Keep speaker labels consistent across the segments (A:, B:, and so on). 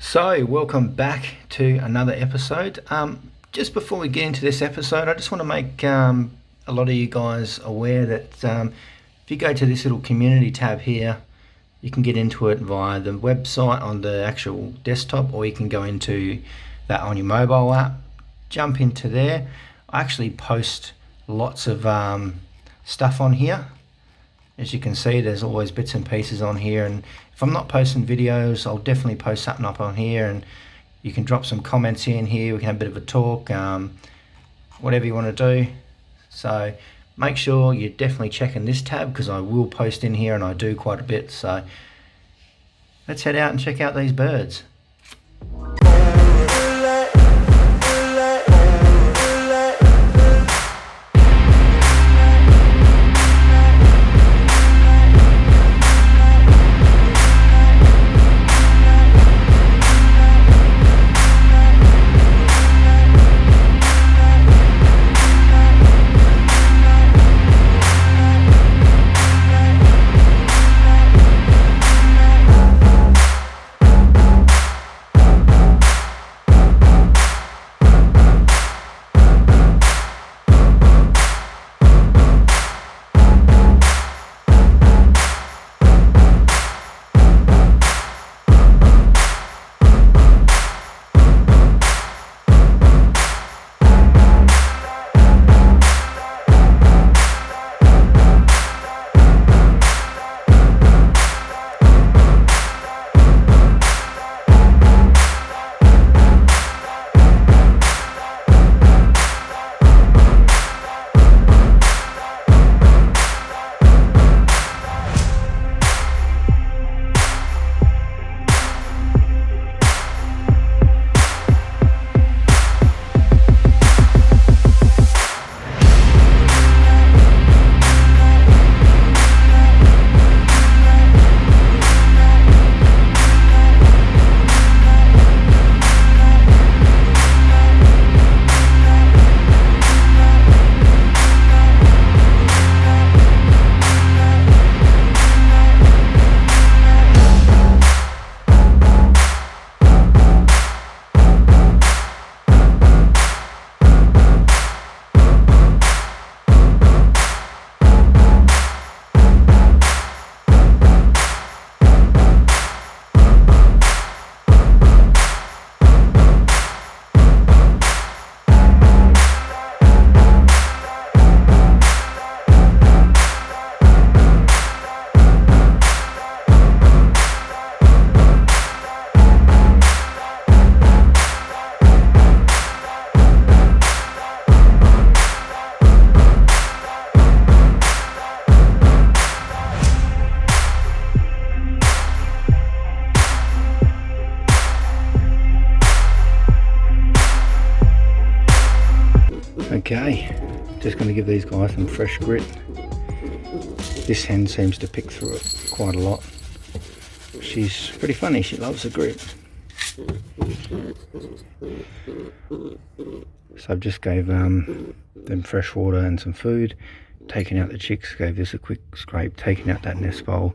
A: So, welcome back to another episode. Just before we get into this episode, I just want to make a lot of you guys aware that if you go to this little community tab here, you can get into it via the website on the actual desktop, or you can go into that on your mobile app. Jump into there. I actually post lots of stuff on here. As you can see, there's always bits and pieces on here, and if I'm not posting videos, I'll definitely post something up on here, and you can drop some comments in here. We can have a bit of a talk, whatever you want to do. So make sure you're definitely checking this tab, because I will post in here and I do quite a bit. So let's head out and check out these birds. Okay, just going to give these guys some fresh grit. This hen seems to pick through it quite a lot. She's pretty funny, she loves the grit. So I've just gave them fresh water and some food, taken out the chicks, gave this a quick scrape, taken out that nest bowl.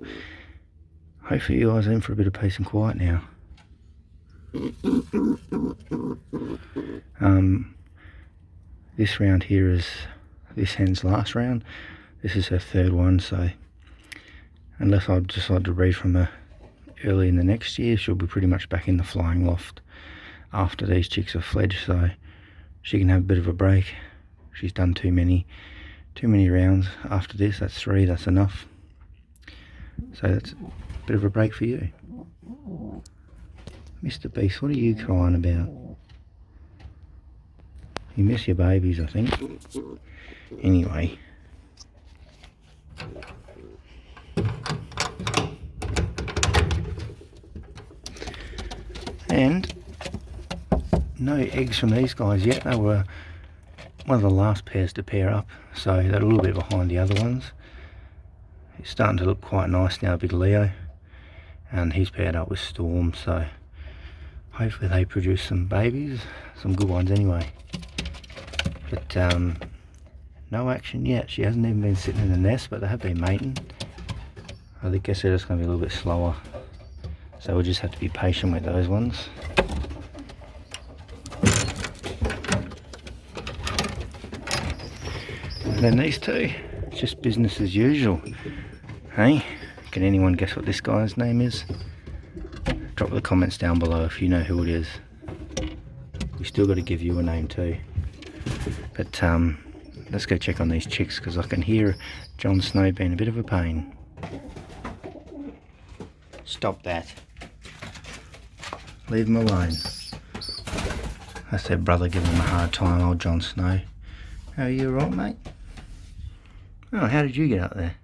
A: Hopefully you guys are in for a bit of peace and quiet now. This round here is this hen's last round. This is her third one, so unless I decide to breed from her early in the next year, she'll be pretty much back in the flying loft after these chicks are fledged, so she can have a bit of a break. She's done too many rounds after this. That's 3, that's enough. So that's a bit of a break for you. Mr. Beast, what are you crying about? You miss your babies, I think. Anyway. And no eggs from these guys yet. They were one of the last pairs to pair up, so they're a little bit behind the other ones. It's starting to look quite nice now, Big Leo. And he's paired up with Storm, so hopefully they produce some babies, some good ones anyway. But no action yet. She hasn't even been sitting in the nest, but they have been mating. I guess they're just going to be a little bit slower So we'll just have to be patient with those ones. And then these two, it's just business as usual. Hey, can anyone guess what this guy's name is? Drop the comments down below if you know who it is. We still got to give you a name too. But let's go check on these chicks, because I can hear Jon Snow being a bit of a pain. Stop that. Leave him alone. That's their brother giving him a hard time, old Jon Snow. How are you, alright, mate? Oh, how did you get up there?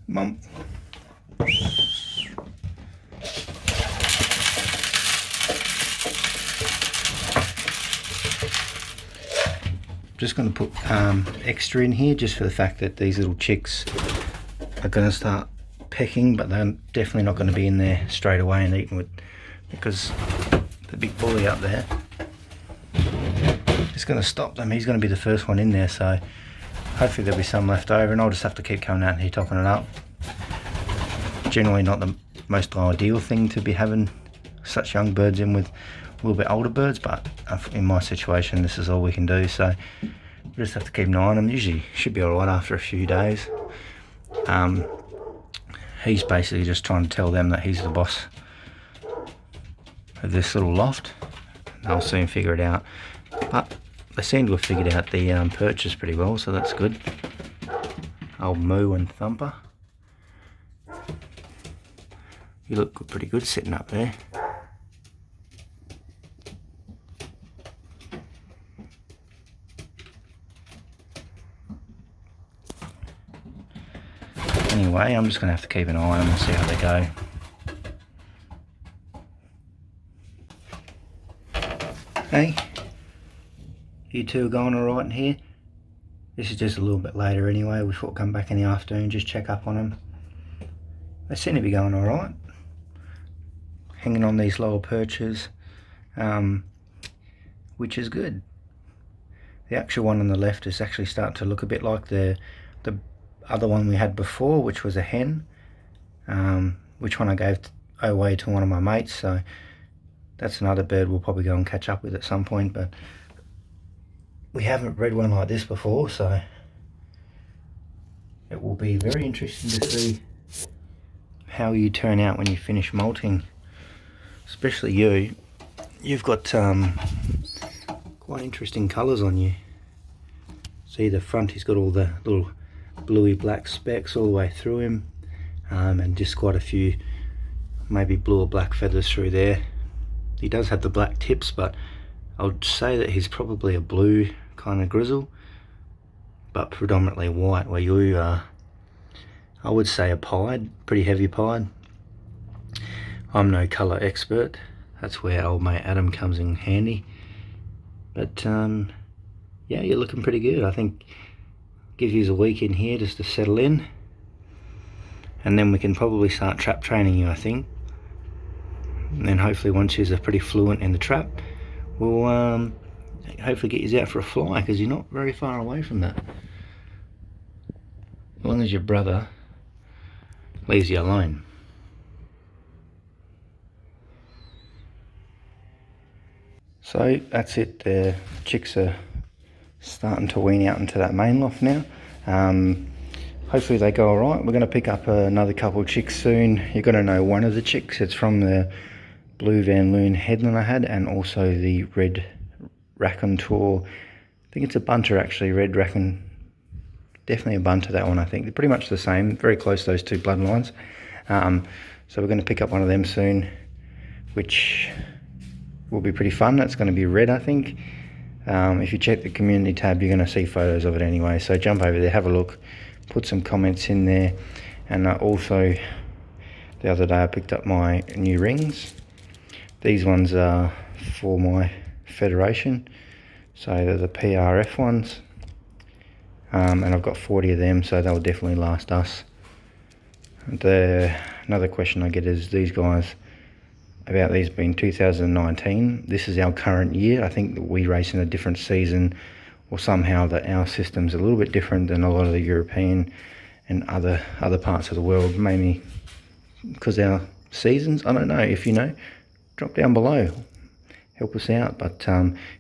A: Mum. Just going to put extra in here just for the fact that these little chicks are going to start pecking, but they're definitely not going to be in there straight away and eating with, because the big bully up there is going to stop them. He's going to be the first one in there, so hopefully there'll be some left over, and I'll just have to keep coming out here topping it up. Generally not the most ideal thing to be having such young birds in with a little bit older birds, but in my situation this is all we can do, so we just have to keep an eye on them. Usually should be alright after a few days. He's basically just trying to tell them that he's the boss of this little loft. They'll soon figure it out, but they seem to have figured out the perches pretty well, so that's good. Old Moo and Thumper, you look pretty good sitting up there. Anyway, I'm just going to have to keep an eye on them and see how they go. Hey, you two are going alright in here? This is just a little bit later anyway. We thought come back in the afternoon, just check up on them. They seem to be going alright. Hanging on these lower perches, which is good. The actual one on the left is actually starting to look a bit like the other one we had before, which was a hen, which one I gave away to one of my mates, so that's another bird we'll probably go and catch up with at some point, but we haven't bred one like this before, so it will be very interesting to see how you turn out when you finish molting. Especially you've got quite interesting colours on you. See, the front, he's got all the little bluey black specks all the way through him, and just quite a few maybe blue or black feathers through there. He does have the black tips, but I would say that he's probably a blue kind of grizzle, but predominantly white, where you are, I would say, a pied, pretty heavy pied. I'm no colour expert, that's where old mate Adam comes in handy, but yeah, you're looking pretty good. I think give you a week in here just to settle in, and then we can probably start trap training you, I think. And then hopefully once you're pretty fluent in the trap, we'll hopefully get you out for a fly, because you're not very far away from that, as long as your brother leaves you alone. So that's it, the chicks are starting to wean out into that main loft now. Hopefully they go alright. We're going to pick up another couple of chicks soon. You're going to know one of the chicks. It's from the blue vanloon headland I had, and also the red raconteur. I think it's a bunter actually, red raccoon. Definitely a bunter, that one I think. They're pretty much the same, very close, those two bloodlines. So we're going to pick up one of them soon, which will be pretty fun. That's going to be red, I think. If you check the community tab, you're going to see photos of it anyway, so jump over there, have a look, put some comments in there. And also the other day I picked up my new rings. These ones are for my federation, so they're the PRF ones, and I've got 40 of them, so they'll definitely last us. Another question I get is, these guys about these being 2019. This is our current year. I think that we race in a different season, or somehow that our system's a little bit different than a lot of the European and other parts of the world, mainly because our seasons, I don't know. If you know, drop down below, help us out. But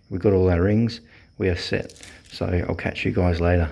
A: we've got all our rings, we are set. So I'll catch you guys later.